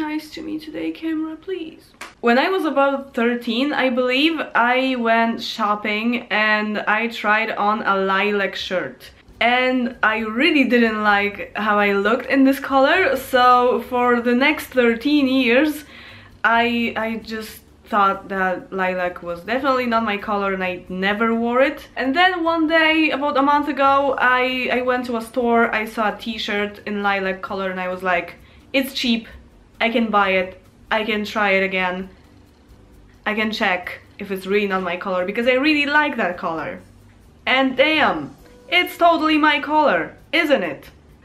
nice to me today, camera, please. When I was about 13, I believe, I went shopping and I tried on a lilac shirt. And I really didn't like how I looked in this color, so for the next 13 years, I just thought that lilac was definitely not my color and I never wore it. And then one day, about a month ago, I went to a store, I saw a t-shirt in lilac color and I was like, it's cheap, I can buy it, I can try it again, I can check if it's really not my color, because I really like that color. And damn, it's totally my color, isn't it?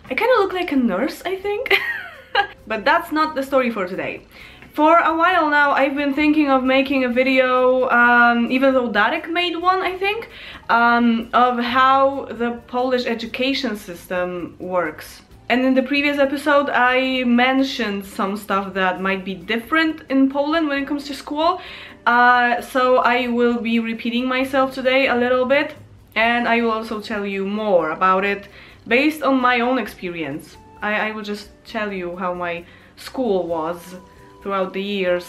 I kind of look like a nurse, I think. But that's not the story for today. For a while now, I've been thinking of making a video, even though Darek made one, I think, of how the Polish education system works. And in the previous episode, I mentioned some stuff that might be different in Poland when it comes to school. So I will be repeating myself today a little bit, and I will also tell you more about it based on my own experience. I will just tell you how my school was throughout the years,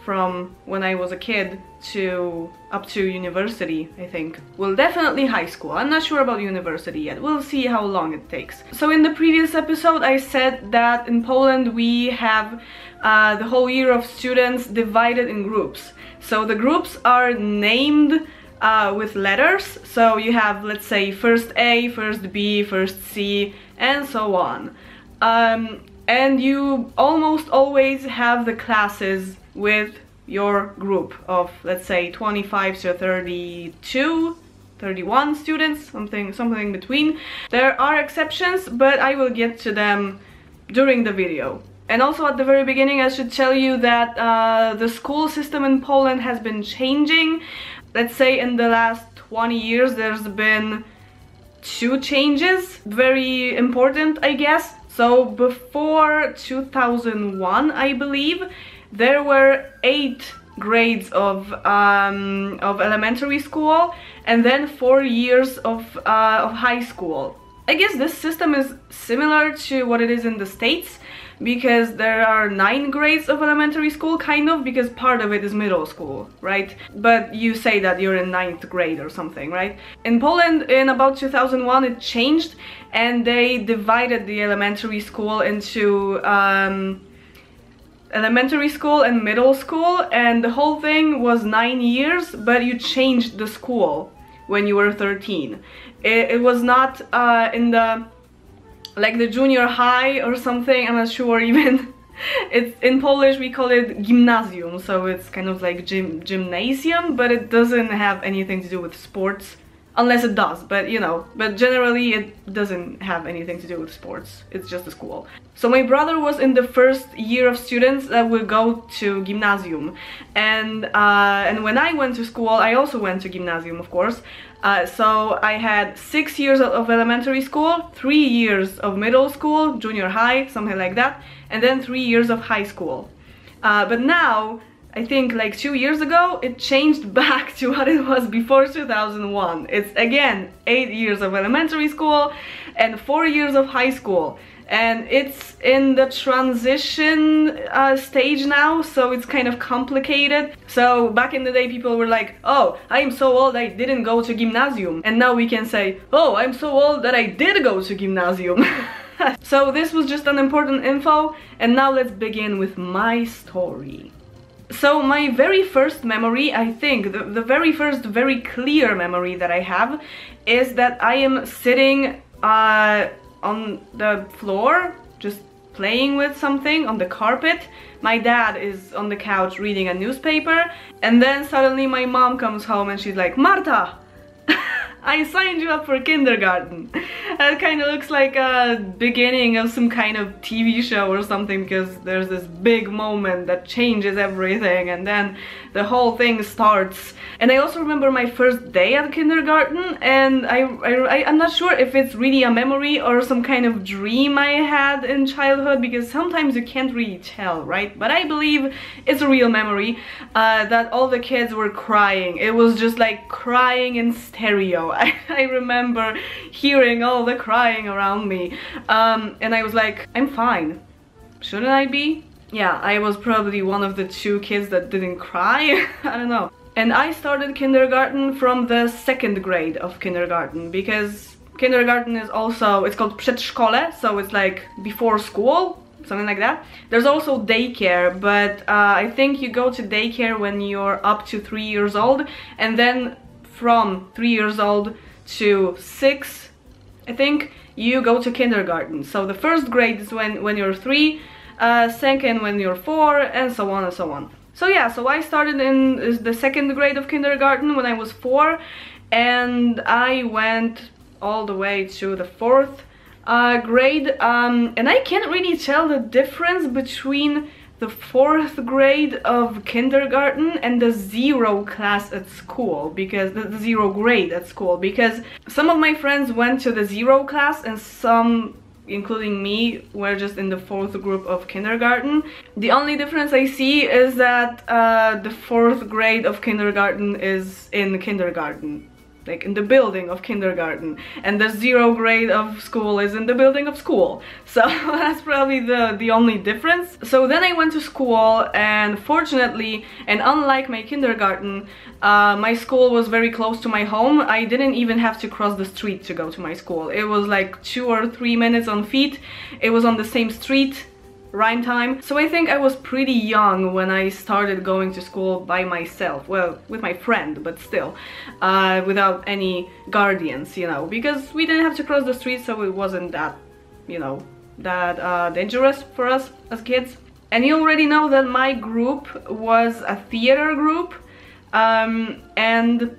from when I was a kid to up to university, I think. Well, definitely high school. I'm not sure about university yet. We'll see how long it takes. So in the previous episode, I said that in Poland we have the whole year of students divided in groups. So the groups are named with letters. So you have, let's say, first A, first B, first C, and so on. And you almost always have the classes with your group of, let's say, 25 to 32, 31 students, something in between. There are exceptions, but I will get to them during the video. And also at the very beginning, I should tell you that the school system in Poland has been changing. Let's say in the last 20 years, there's been 2 changes, very important, I guess. So before 2001, I believe, there were 8 grades of elementary school and then 4 years of high school. I guess this system is similar to what it is in the States, because there are 9 grades of elementary school, kind of, because part of it is middle school, right? But you say that you're in 9th grade or something, right? In Poland, in about 2001, it changed, and they divided the elementary school into elementary school and middle school, and the whole thing was 9 years, but you changed the school when you were 13. It was not in the, like, the junior high or something, I'm not sure even. It's in Polish we call it gimnazjum, so it's kind of like gymnasium, but it doesn't have anything to do with sports. Unless it does, but you know, but generally it doesn't have anything to do with sports. It's just a school. So my brother was in the first year of students that will go to gymnasium, and when I went to school, I also went to gymnasium, of course. So I had 6 years of elementary school, 3 years of middle school, junior high, something like that, and then 3 years of high school. But now, I think like 2 years ago, it changed back to what it was before 2001. It's again 8 years of elementary school and 4 years of high school. And it's in the transition stage now, so it's kind of complicated. So back in the day, people were like, oh, I am so old I didn't go to gymnasium. And now we can say, oh, I'm so old that I did go to gymnasium. So this was just an important info, and now let's begin with my story. So my very first memory, I think, the very first very clear memory that I have is that I am sitting on the floor, just playing with something on the carpet. My dad is on the couch reading a newspaper, and then suddenly my mom comes home and she's like, Marta, I signed you up for kindergarten. That kind of looks like a beginning of some kind of TV show or something, because there's this big moment that changes everything and then the whole thing starts. And I also remember my first day at kindergarten, and I'm not sure if it's really a memory or some kind of dream I had in childhood, because sometimes you can't really tell, right? But I believe it's a real memory, that all the kids were crying. It was just like crying in stereo. I remember hearing all the crying around me, and I was like, I'm fine. Shouldn't I be? yeah, I was probably one of the 2 kids that didn't cry. I don't know. And I started kindergarten from the 2nd grade of kindergarten, because kindergarten is also, it's called przedszkole, so it's like before school, something like that. There's also daycare, but I think you go to daycare when you're up to 3 years old, and then from 3 years old to 6, I think, you go to kindergarten. So the 1st grade is when you're 3, 2nd when you're 4, and so on and so on. So yeah, so I started in the 2nd grade of kindergarten when I was 4, and I went all the way to the 4th grade, and I can't really tell the difference between the 4th grade of kindergarten and the 0 class at school, because the 0 grade at school, because some of my friends went to the 0 class and some, including me, were just in the 4th group of kindergarten. The only difference I see is that the 4th grade of kindergarten is in kindergarten, like in the building of kindergarten, and the 0 grade of school is in the building of school. So that's probably the only difference. So then I went to school, and fortunately, and unlike my kindergarten, my school was very close to my home. I didn't even have to cross the street to go to my school. It was like 2 or 3 minutes on feet. It was on the same street, rhyme time. So I think I was pretty young when I started going to school by myself. Well, with my friend, but still, without any guardians, you know, because we didn't have to cross the street, so it wasn't that, you know, that dangerous for us as kids. And you already know that my group was a theater group, and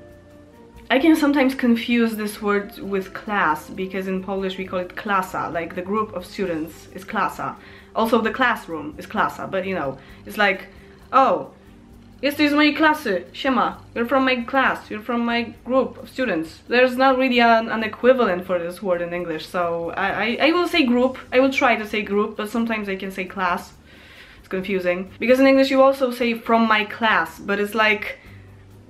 I can sometimes confuse this word with class, because in Polish we call it klasa, like the group of students is klasa. Also the classroom is klasa, but you know, it's like, oh, jesteś z mojej klasy, siema, you're from my class, you're from my group of students. There's not really an equivalent for this word in English, so I will say group, I will try to say group, but sometimes I can say class. It's confusing. Because in English you also say from my class, but it's like,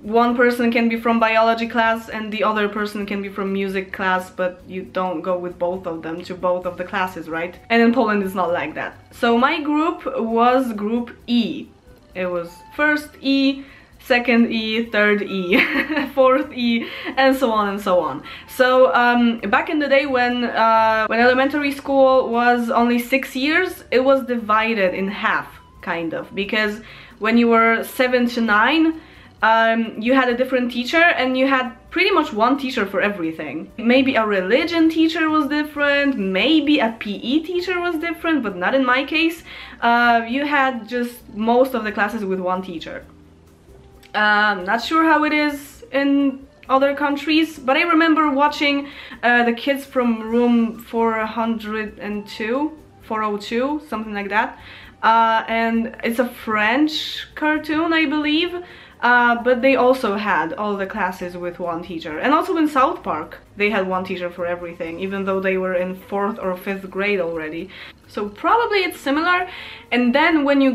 one person can be from biology class and the other person can be from music class, but you don't go with both of them to both of the classes, right? And in Poland it's not like that. So my group was group E. It was 1st E, 2nd E, 3rd E, 4th E, and so on and so on. So back in the day when elementary school was only 6 years, it was divided in half, kind of, because when you were 7 to 9, you had a different teacher, and you had pretty much one teacher for everything. Maybe a religion teacher was different, maybe a PE teacher was different, but not in my case. You had just most of the classes with one teacher. Not sure how it is in other countries, but I remember watching the kids from room 402, something like that. And it's a French cartoon, I believe. But they also had all the classes with one teacher. And also in South Park, they had one teacher for everything, even though they were in 4th or 5th grade already. So probably it's similar. And then when you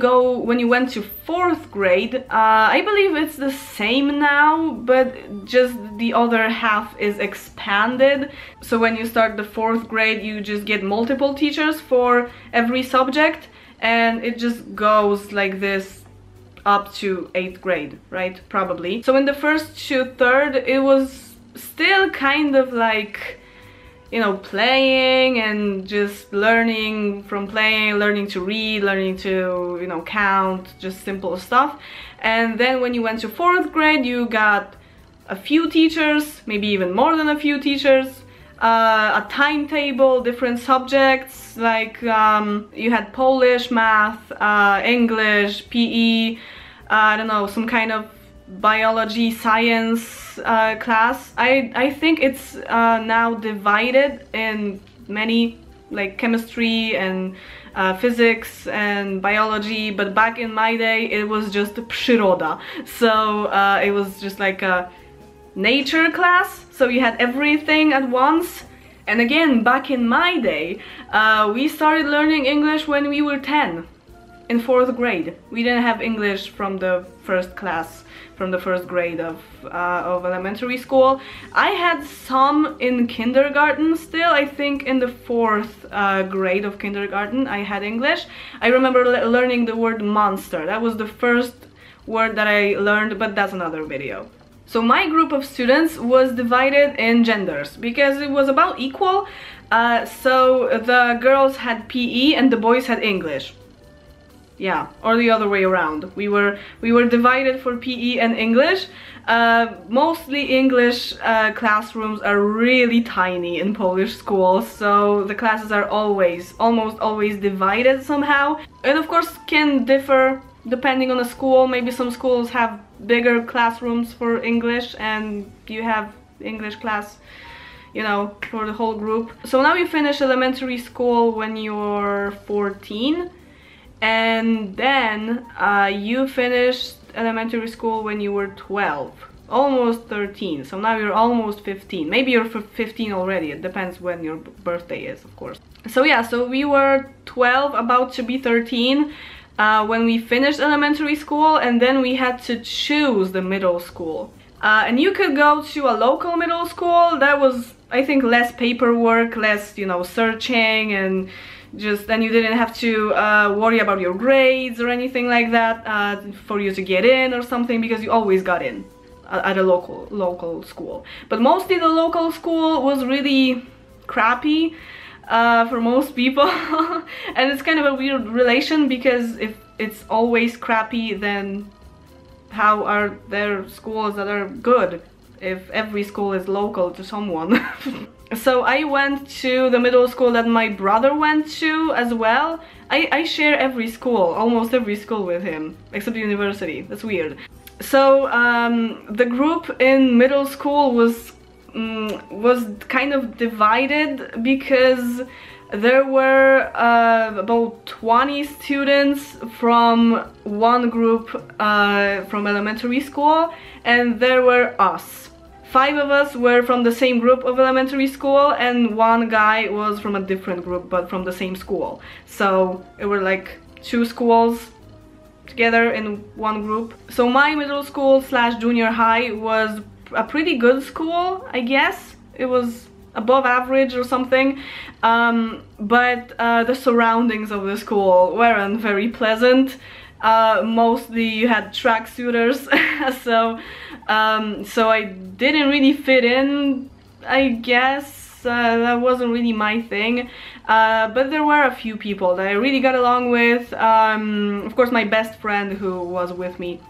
went to 4th grade, I believe it's the same now, but just the other half is expanded. So when you start the 4th grade, you just get multiple teachers for every subject, and it just goes like this up to 8th grade, right? Probably. So in the 1st to 3rd, it was still kind of like, you know, playing and just learning from playing, learning to read, learning to, you know, count, just simple stuff. And then when you went to 4th grade, you got a few teachers, maybe even more than a few teachers, a timetable, different subjects, like you had Polish, math, English, PE, I don't know, some kind of biology, science class. I think it's now divided in many, like chemistry and physics and biology, but back in my day it was just przyroda. So it was just like a nature class, so you had everything at once. And again, back in my day, we started learning English when we were 10. in 4th grade. We didn't have English from the first class, from the first grade of elementary school. I had some in kindergarten still. I think in the 4th grade of kindergarten I had English. I remember learning the word monster. That was the first word that I learned, but that's another video. So my group of students was divided in genders because it was about equal. So the girls had PE and the boys had English. Yeah, or the other way around. We were divided for PE and English. Mostly English classrooms are really tiny in Polish schools, so the classes are almost always divided somehow. And of course can differ depending on the school. Maybe some schools have bigger classrooms for English and you have English class, you know, for the whole group. So now you finish elementary school when you're 14. And then you finished elementary school when you were 12, almost 13, so now you're almost 15. Maybe you're 15 already, it depends when your birthday is, of course. So yeah, so we were 12, about to be 13 when we finished elementary school, and then we had to choose the middle school. And you could go to a local middle school. That was, I think, less paperwork, less, you know, searching, and then you didn't have to worry about your grades or anything like that for you to get in or something, because you always got in at a local school. But mostly the local school was really crappy for most people. And it's kind of a weird relation, because if it's always crappy, then how are there schools that are good if every school is local to someone? So I went to the middle school that my brother went to as well. I share every school, almost every school with him, except university. That's weird. So the group in middle school was kind of divided because there were about 20 students from one group from elementary school, and there were us. 5 of us were from the same group of elementary school, and 1 guy was from a different group but from the same school. So it were like 2 schools together in one group. So my middle school / junior high was a pretty good school, I guess. It was above average or something, but the surroundings of the school weren't very pleasant. Mostly you had track suiters, so I didn't really fit in, I guess. That wasn't really my thing, but there were a few people that I really got along with. Of course, my best friend, who was with me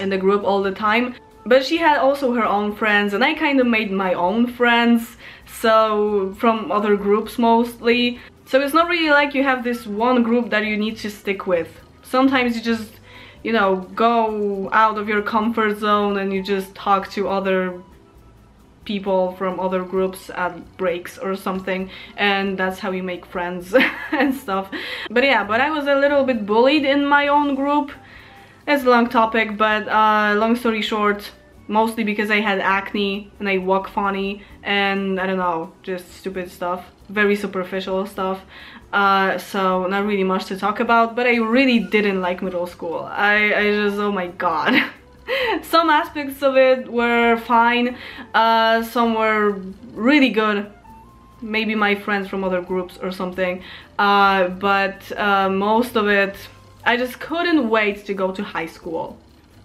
in the group all the time, but she had also her own friends, and I kind of made my own friends, so from other groups mostly. So it's not really like you have this one group that you need to stick with. Sometimes you just, you know, go out of your comfort zone and you just talk to other people from other groups at breaks or something, and that's how you make friends and stuff. But yeah, but I was a little bit bullied in my own group. It's a long topic, but long story short, mostly because I had acne and I walk funny and I don't know, just stupid stuff, very superficial stuff. So not really much to talk about, but I really didn't like middle school. I just, oh my god. Some aspects of it were fine, some were really good, maybe my friends from other groups or something, but most of it, I just couldn't wait to go to high school.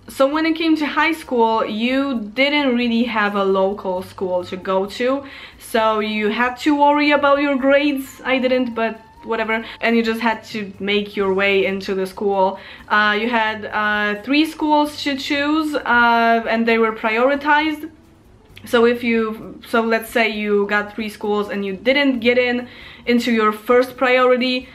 So when it came to high school, you didn't really have a local school to go to, so you had to worry about your grades. I didn't, but whatever, and you just had to make your way into the school. You had 3 schools to choose, and they were prioritized. So let's say you got 3 schools and you didn't get into your first priority,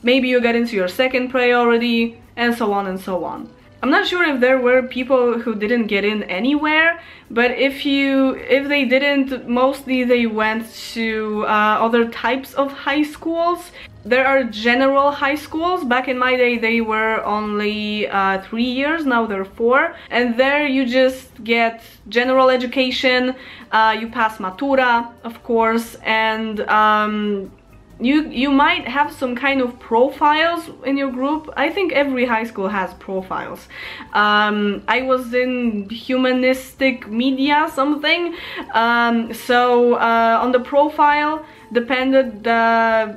maybe you got into your second priority, and so on and so on. I'm not sure if there were people who didn't get in anywhere, but if they didn't, mostly they went to other types of high schools. There are general high schools. Back in my day they were only 3 years, now they're 4, and there you just get general education, you pass Matura, of course, and you might have some kind of profiles in your group. I think every high school has profiles. I was in humanistic media something, so on the profile depended the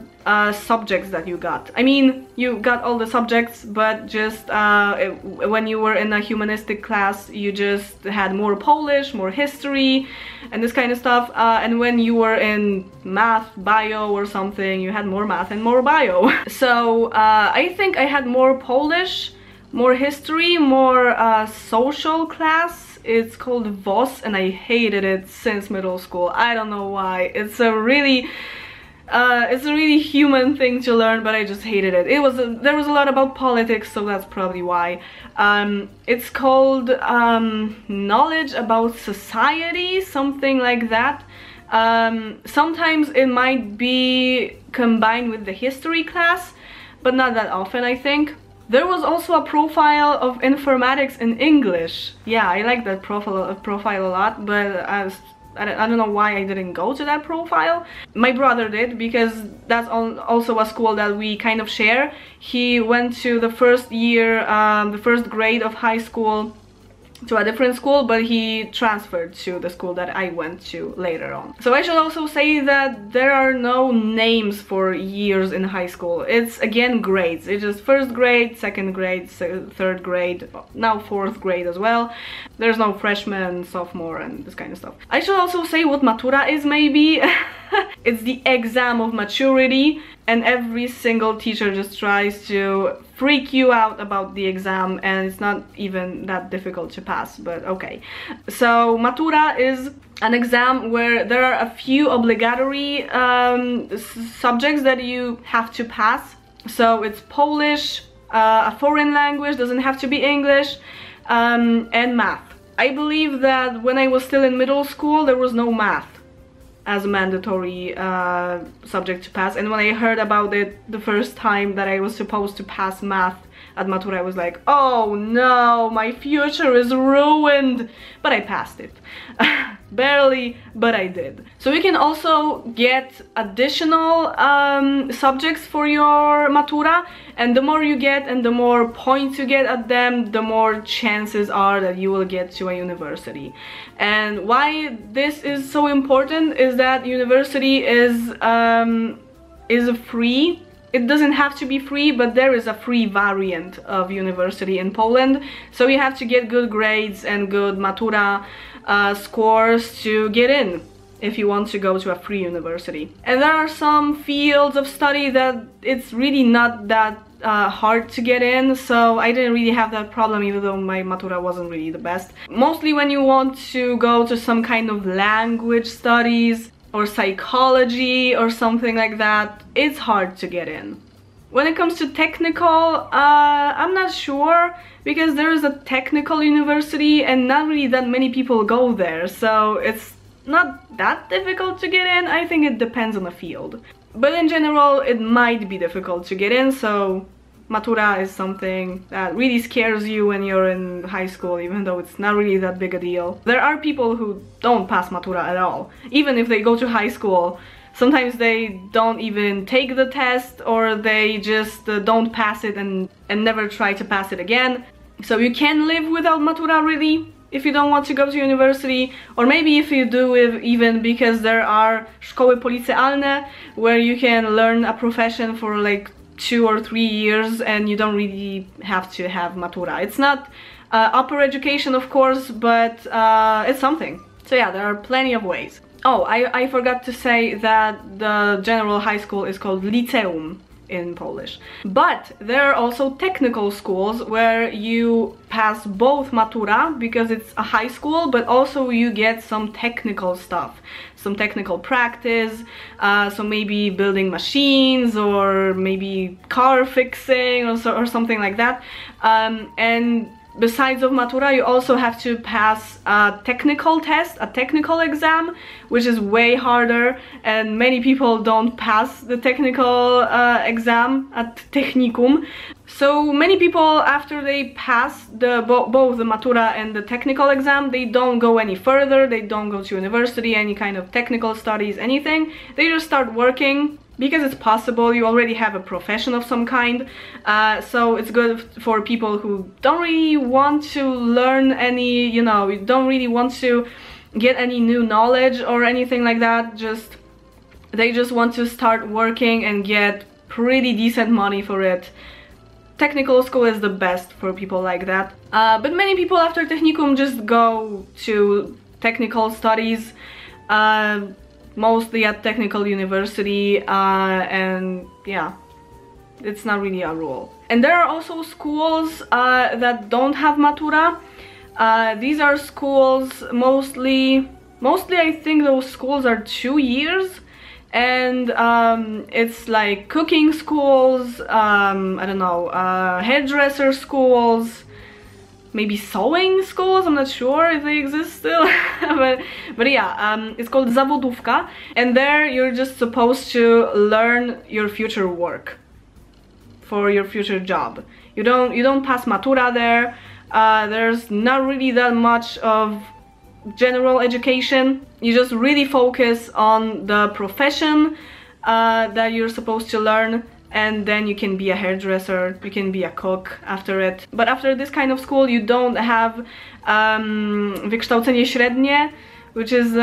subjects that you got. I mean, you got all the subjects, but just when you were in a humanistic class, you just had more Polish, more history, and this kind of stuff. And when you were in math, bio or something, you had more math and more bio. So I think I had more Polish, more history, more social class. It's called VOS, and I hated it since middle school. I don't know why. It's a really human thing to learn, but I just hated it. There was a lot about politics, so that's probably why. It's called knowledge about society, something like that. Sometimes it might be combined with the history class, but not that often, I think. There was also a profile of informatics in English. Yeah, I like that profile a lot, but I don't know why I didn't go to that profile. My brother did, because that's also a school that we kind of share. He went to the first year, the first grade of high school to a different school, but he transferred to the school that I went to later on. So I should also say that there are no names for years in high school. It's again grades. It's just first grade, second grade, third grade, now fourth grade as well. There's no freshman, sophomore, and this kind of stuff. I should also say what Matura is, maybe. It's the exam of maturity, and every single teacher just tries to freak you out about the exam, and it's not even that difficult to pass, but okay. So Matura is an exam where there are a few obligatory subjects that you have to pass. So it's Polish, a foreign language, doesn't have to be English, and math. I believe that when I was still in middle school, there was no math as a mandatory subject to pass, and when I heard about it the first time that I was supposed to pass math at Matura, I was like, oh no, my future is ruined, but I passed it. Barely, but I did. So you can also get additional subjects for your Matura, and the more you get and the more points you get at them, the more chances are that you will get to a university. And why this is so important is that university is free. It doesn't have to be free, but there is a free variant of university in Poland. So you have to get good grades and good Matura scores to get in if you want to go to a free university. And there are some fields of study that it's really not that hard to get in, so I didn't really have that problem, even though my Matura wasn't really the best. Mostly when you want to go to some kind of language studies or psychology or something like that, it's hard to get in. When it comes to technical, I'm not sure, because there is a technical university and not really that many people go there, so it's not that difficult to get in. I think it depends on the field. But in general, it might be difficult to get in, so Matura is something that really scares you when you're in high school, even though it's not really that big a deal. There are people who don't pass Matura at all. Even if they go to high school, sometimes they don't even take the test, or they just don't pass it and never try to pass it again. So you can live without Matura, really, if you don't want to go to university, or maybe if you do even, because there are szkoły policealne where you can learn a profession for like 2 or 3 years and you don't really have to have Matura. It's not upper education, of course, but it's something. So yeah, there are plenty of ways. Oh, I forgot to say that the general high school is called liceum in Polish. But there are also technical schools where you pass both Matura, because it's a high school, but also you get some technical stuff, some technical practice, so maybe building machines, or maybe car fixing, or something like that. And besides of Matura, you also have to pass a technical test, a technical exam, which is way harder, and many people don't pass the technical exam at technicum. So many people, after they pass both the Matura and the technical exam, they don't go any further, they don't go to university, any kind of technical studies, anything. They just start working because it's possible. You already have a profession of some kind, so it's good for people who don't really want to learn any, you know, you don't really want to get any new knowledge or anything like that. They just want to start working and get pretty decent money for it. Technical school is the best for people like that. But many people after technicum just go to technical studies, mostly at technical university, and yeah, it's not really a rule. And there are also schools that don't have Matura. These are schools mostly I think those schools are 2 years, and it's like cooking schools, I don't know, hairdresser schools, maybe sewing schools, I'm not sure if they exist still. but yeah, it's called zawodówka, and there you're just supposed to learn your future work for your future job. You don't pass Matura there. There's not really that much of general education. You just really focus on the profession that you're supposed to learn, and then you can be a hairdresser, you can be a cook after it. But after this kind of school you don't have wykształcenie średnie, which is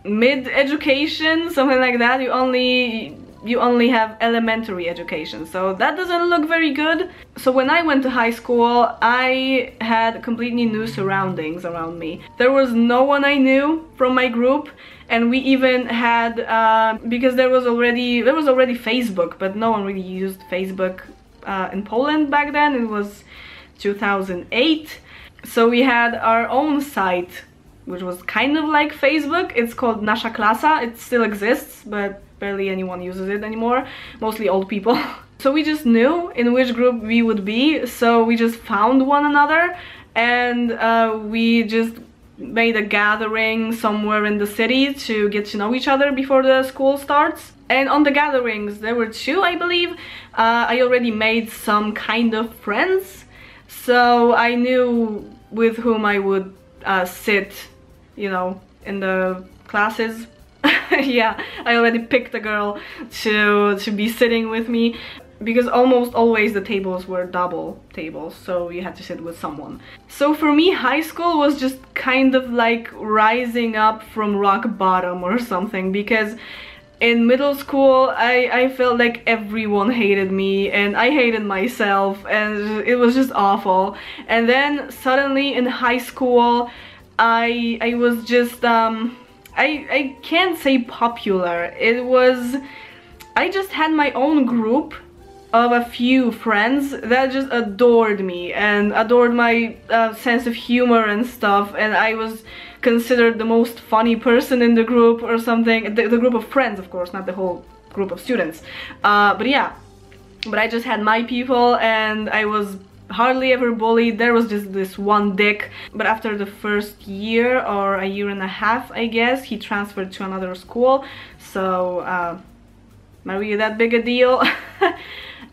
mid-education, something like that. You only have elementary education, so that doesn't look very good. So when I went to high school, I had completely new surroundings around me. There was no one I knew from my group, and we even had because there was already Facebook, but no one really used Facebook in Poland back then. It was 2008, so we had our own site, which was kind of like Facebook. It's called Nasza Klasa. It still exists, but barely anyone uses it anymore, mostly old people. So we just knew in which group we would be, so we just found one another, and we just made a gathering somewhere in the city to get to know each other before the school starts. And on the gatherings, there were 2, I believe, I already made some kind of friends, so I knew with whom I would sit, you know, in the classes. Yeah, I already picked a girl to be sitting with me, because almost always the tables were double tables, so you had to sit with someone. So for me, high school was just kind of like rising up from rock bottom or something, because in middle school I felt like everyone hated me and I hated myself, and it was just awful. And then suddenly in high school I was just I can't say popular. I just had my own group of a few friends that just adored me and adored my sense of humor and stuff, and I was considered the most funny person in the group or something. The group of friends, of course, not the whole group of students. But yeah, but I just had my people, and I was hardly ever bullied. There was just this one dick, but after the first year or a year and a half, I guess, he transferred to another school, so not really that big a deal.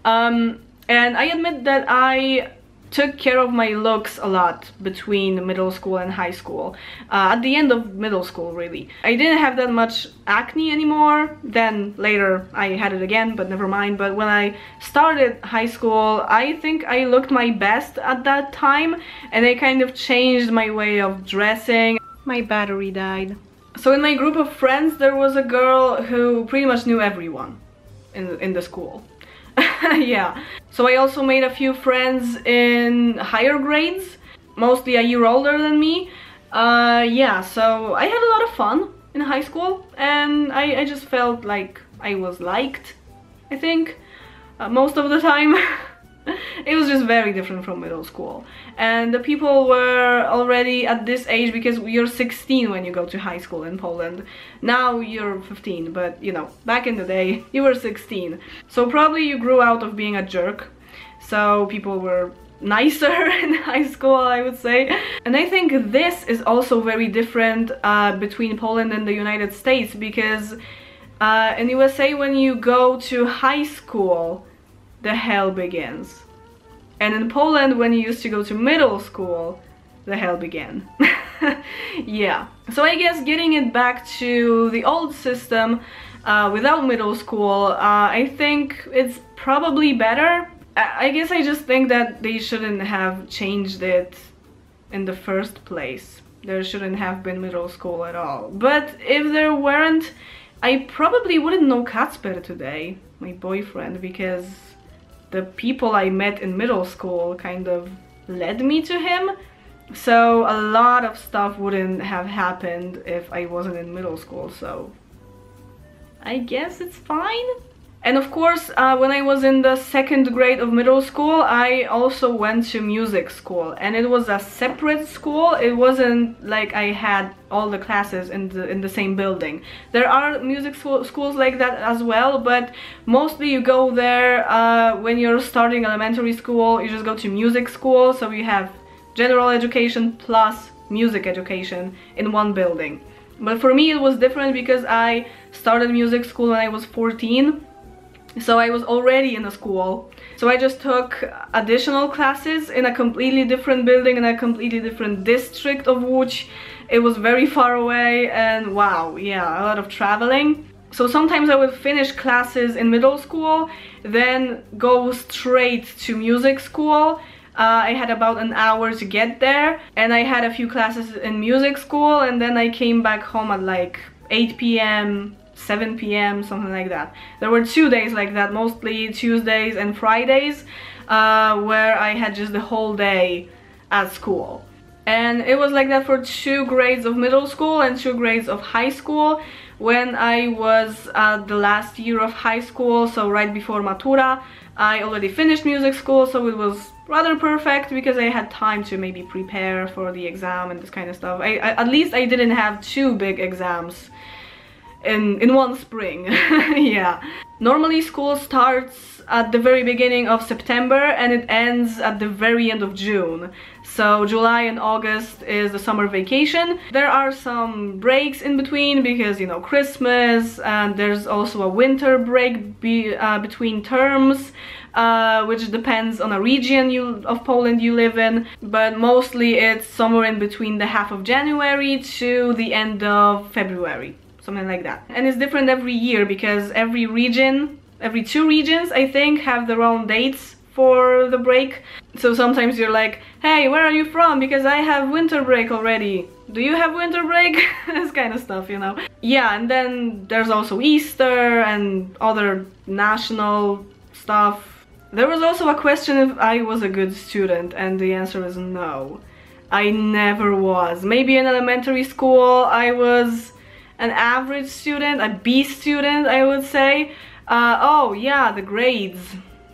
And I admit that I took care of my looks a lot between middle school and high school. At the end of middle school, really. I didn't have that much acne anymore. Then later I had it again, but never mind. But when I started high school, I think I looked my best at that time, and I kind of changed my way of dressing. My battery died. So in my group of friends, there was a girl who pretty much knew everyone in the school. Yeah. So I also made a few friends in higher grades, mostly a year older than me. Yeah, so I had a lot of fun in high school, and I just felt like I was liked, I think, most of the time. It was just very different from middle school, and the people were already at this age, because you're 16 when you go to high school in Poland. Now you're 15, but you know, back in the day you were 16, so probably you grew out of being a jerk, so people were nicer in high school, I would say. And I think this is also very different between Poland and the United States, because in USA, when you go to high school, the hell begins. And in Poland, when you used to go to middle school, the hell began. Yeah. So I guess getting it back to the old system, without middle school, I think it's probably better. I guess I just think that they shouldn't have changed it in the first place. There shouldn't have been middle school at all. But if there weren't, I probably wouldn't know Kacper today, my boyfriend, because the people I met in middle school kind of led me to him. So a lot of stuff wouldn't have happened if I wasn't in middle school, so I guess it's fine. And of course, when I was in the 2nd grade of middle school, I also went to music school, and it was a separate school. It wasn't like I had all the classes in the same building. There are music schools like that as well, but mostly you go there when you're starting elementary school. You just go to music school, so you have general education plus music education in one building. But for me it was different because I started music school when I was 14. So I was already in a school. So I just took additional classes in a completely different building, in a completely different district of Łódź. It was very far away, and wow, yeah, a lot of traveling. So sometimes I would finish classes in middle school, then go straight to music school. I had about an hour to get there, and I had a few classes in music school, and then I came back home at like 8 p.m. 7 p.m. something like that. There were 2 days like that, mostly Tuesdays and Fridays, where I had just the whole day at school. And it was like that for 2 grades of middle school and 2 grades of high school. When I was the last year of high school, so right before Matura, I already finished music school, so it was rather perfect because I had time to maybe prepare for the exam and this kind of stuff. At least I didn't have 2 big exams in one spring. Yeah. Normally school starts at the very beginning of September and it ends at the very end of June. So July and August is the summer vacation. There are some breaks in between because, you know, Christmas, and there's also a winter break between terms, which depends on a region of Poland you live in, but mostly it's somewhere in between the half of January to the end of February. Something like that. And it's different every year because every region, every 2 regions I think, have their own dates for the break. So sometimes you're like, hey, where are you from? Because I have winter break already. Do you have winter break? This kind of stuff, you know. Yeah, and then there's also Easter and other national stuff. There was also a question if I was a good student, and the answer is no. I never was. Maybe in elementary school I was an average student, a B student, I would say. Oh yeah, the grades.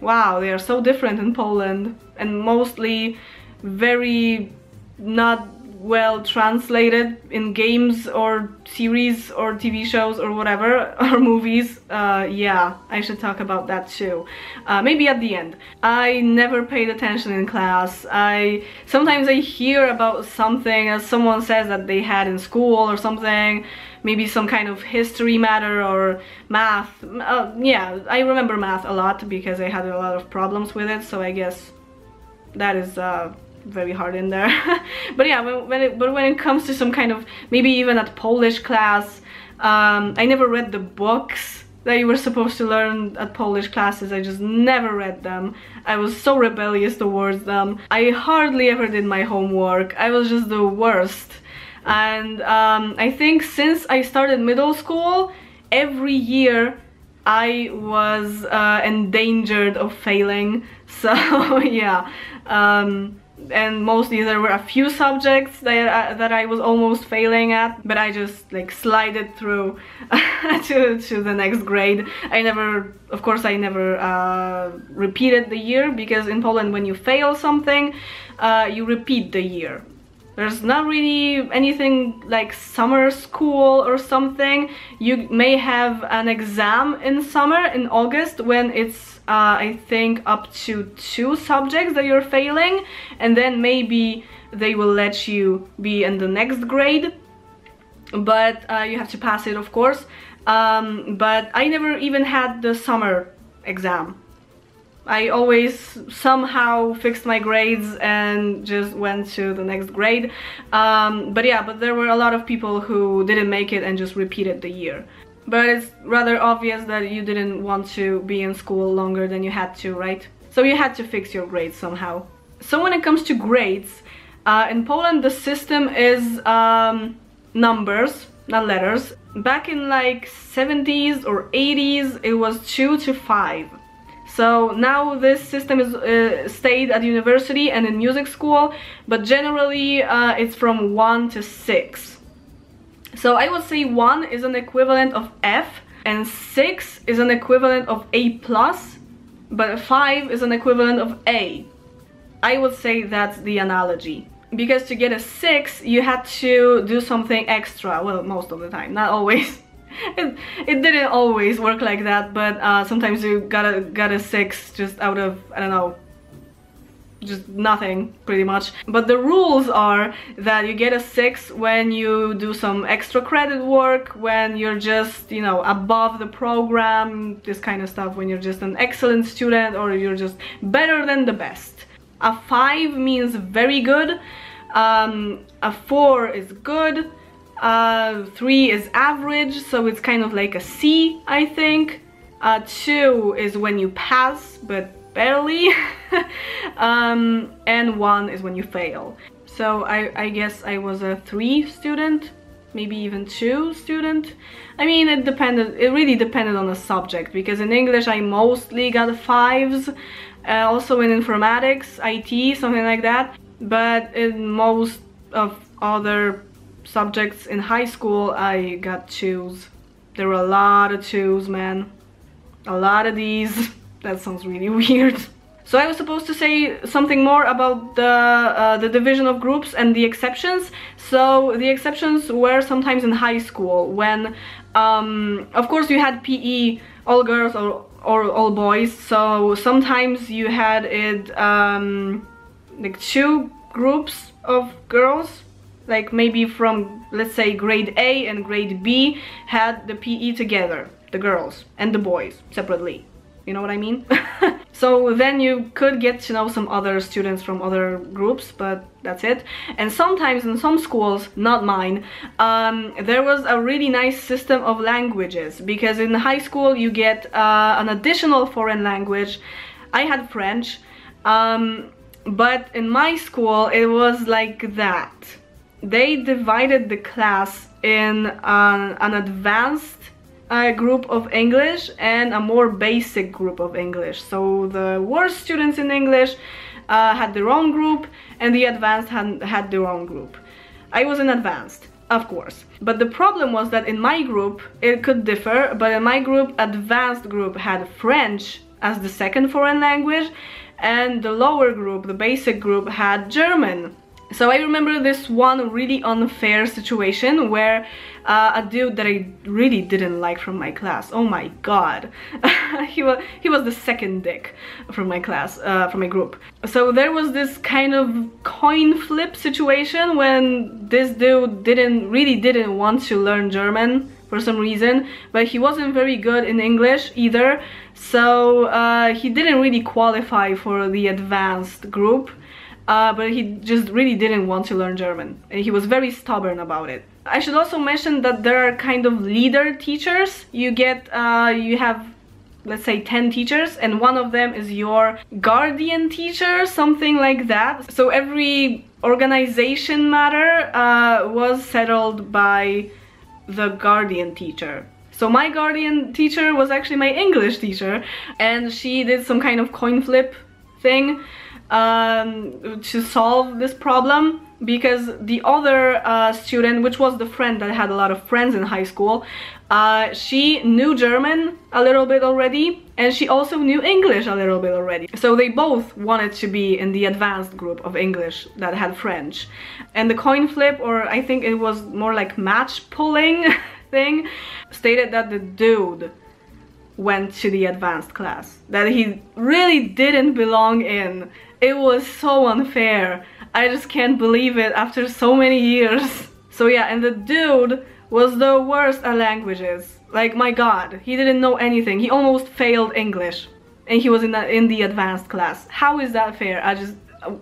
Wow, they are so different in Poland, and mostly very not well translated in games or series or TV shows or whatever, or movies. Yeah, I should talk about that too. Maybe at the end. I never paid attention in class. Sometimes I hear about something as someone says that they had in school or something, maybe some kind of history matter or math. Yeah, I remember math a lot because I had a lot of problems with it, so I guess that is very hard in there. But yeah, when it comes to some kind of, maybe even at Polish class, I never read the books that you were supposed to learn at Polish classes. I just never read them. I was so rebellious towards them. I hardly ever did my homework. I was just the worst. And I think since I started middle school, every year I was endangered of failing. So yeah. And mostly there were a few subjects that I was almost failing at, but I just like slided through to the next grade. Of course I never repeated the year, because in Poland when you fail something, you repeat the year. There's not really anything like summer school or something. You may have an exam in summer, in August, when it's I think up to 2 subjects that you're failing, and then maybe they will let you be in the next grade, but you have to pass it, of course. But I never even had the summer exam. I always somehow fixed my grades and just went to the next grade. But yeah, but there were a lot of people who didn't make it and just repeated the year. but it's rather obvious that you didn't want to be in school longer than you had to, right? So you had to fix your grades somehow. So when it comes to grades, in Poland the system is numbers, not letters. Back in like 70s or 80s it was 2 to 5. So now this system is stayed at university and in music school, but generally it's from 1 to 6. So I would say 1 is an equivalent of F and 6 is an equivalent of A+, but 5 is an equivalent of A. I would say that's the analogy. Because to get a 6 you had to do something extra, well, most of the time, not always. It didn't always work like that, but sometimes you got a 6 just out of, I don't know, just nothing, pretty much. But the rules are that you get a 6 when you do some extra credit work, when you're just, you know, above the program, this kind of stuff, when you're just an excellent student or you're just better than the best. A 5 means very good, a 4 is good, 3 is average, so it's kind of like a C, I think. 2 is when you pass, but barely. And 1 is when you fail. So I guess I was a 3 student, maybe even 2 student. I mean, it really depended on the subject, because in English I mostly got 5s, also in informatics, IT, something like that. But in most of other subjects in high school I got 2s. There were a lot of 2s, man. A lot of these. That sounds really weird. So I was supposed to say something more about the division of groups and the exceptions. So the exceptions were sometimes in high school when, of course, you had PE, all girls or all boys. So sometimes you had it like 2 groups of girls, like maybe from, let's say, grade A and grade B had the PE together, the girls and the boys separately. You know what I mean? So then you could get to know some other students from other groups, but that's it. And sometimes in some schools, not mine, there was a really nice system of languages, because in high school you get an additional foreign language. I had French, but in my school it was like that. They divided the class in an advanced group of English and a more basic group of English. So the worst students in English had their own group, and the advanced had their own group. I was in advanced, of course. But the problem was that in my group, it could differ, but in my group, advanced group had French as the second foreign language, and the lower group, the basic group, had German. So I remember this one really unfair situation where a dude that I really didn't like from my class, oh my god, he was the second dick from my class, from my group. So there was this kind of coin flip situation when this dude really didn't want to learn German for some reason, but he wasn't very good in English either, so he didn't really qualify for the advanced group. But he just really didn't want to learn German, and he was very stubborn about it. I should also mention that there are kind of leader teachers. You have, let's say, 10 teachers, and one of them is your guardian teacher, something like that. So every organization matter was settled by the guardian teacher. So my guardian teacher was actually my English teacher, and she did some kind of coin flip thing to solve this problem, because the other student, which was the friend that had a lot of friends in high school, she knew German a little bit already, and she also knew English a little bit already. So they both wanted to be in the advanced group of English that had French. And the coin flip, or I think it was more like match pulling thing, stated that the dude went to the advanced class, that he really didn't belong in. It was so unfair. I just can't believe it after so many years. So yeah, and the dude was the worst at languages. Like, my god, he didn't know anything. He almost failed English, and he was in the advanced class. How is that fair?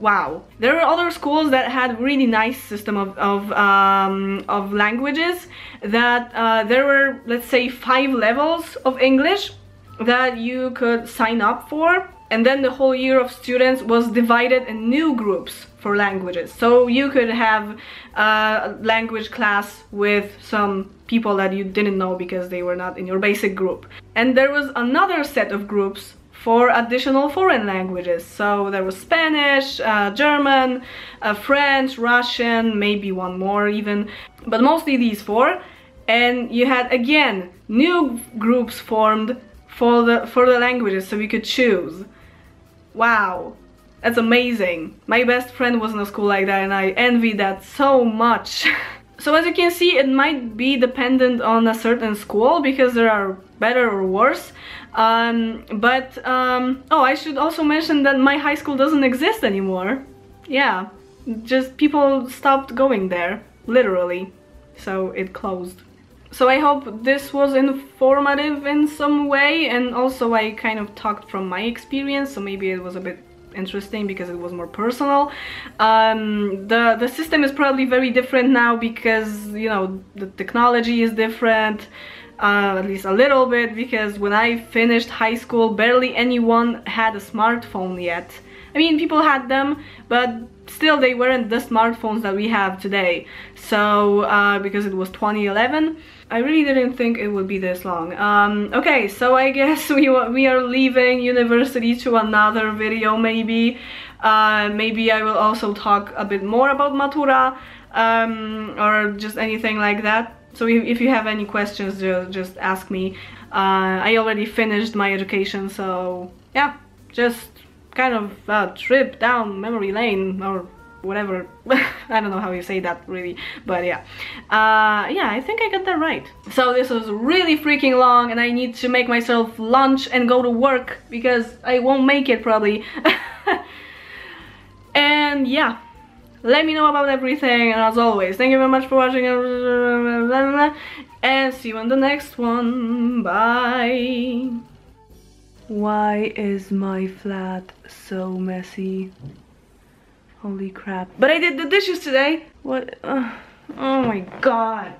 wow. There were other schools that had really nice system of languages, that there were, let's say, 5 levels of English that you could sign up for, and then the whole year of students was divided in new groups for languages. So you could have a language class with some people that you didn't know because they were not in your basic group. And there was another set of groups for additional foreign languages. So there was Spanish, German, French, Russian, maybe one more even, but mostly these 4. And you had, again, new groups formed for the languages, so we could choose. Wow, that's amazing. My best friend was in a school like that, and I envy that so much. So as you can see, it might be dependent on a certain school, because there are better or worse. Oh, I should also mention that my high school doesn't exist anymore. Yeah, just people stopped going there, literally. So it closed. So I hope this was informative in some way, and also I kind of talked from my experience, so maybe it was a bit interesting because it was more personal. The system is probably very different now because, you know, the technology is different, at least a little bit, because when I finished high school, barely anyone had a smartphone yet. I mean, people had them, but still they weren't the smartphones that we have today. So because it was 2011, I really didn't think it would be this long. Okay, so I guess we are leaving university to another video, maybe. Maybe I will also talk a bit more about Matura, or just anything like that. So if you have any questions, just ask me. I already finished my education, so yeah, just kind of a trip down memory lane, or whatever. I don't know how you say that really, but yeah. Yeah, I think I got that right. So this was really freaking long, and I need to make myself lunch and go to work because I won't make it probably. And yeah, let me know about everything, and as always, thank you very much for watching, and see you in the next one. Bye. Why is my flat so messy? Holy crap. But I did the dishes today. What? Oh my god.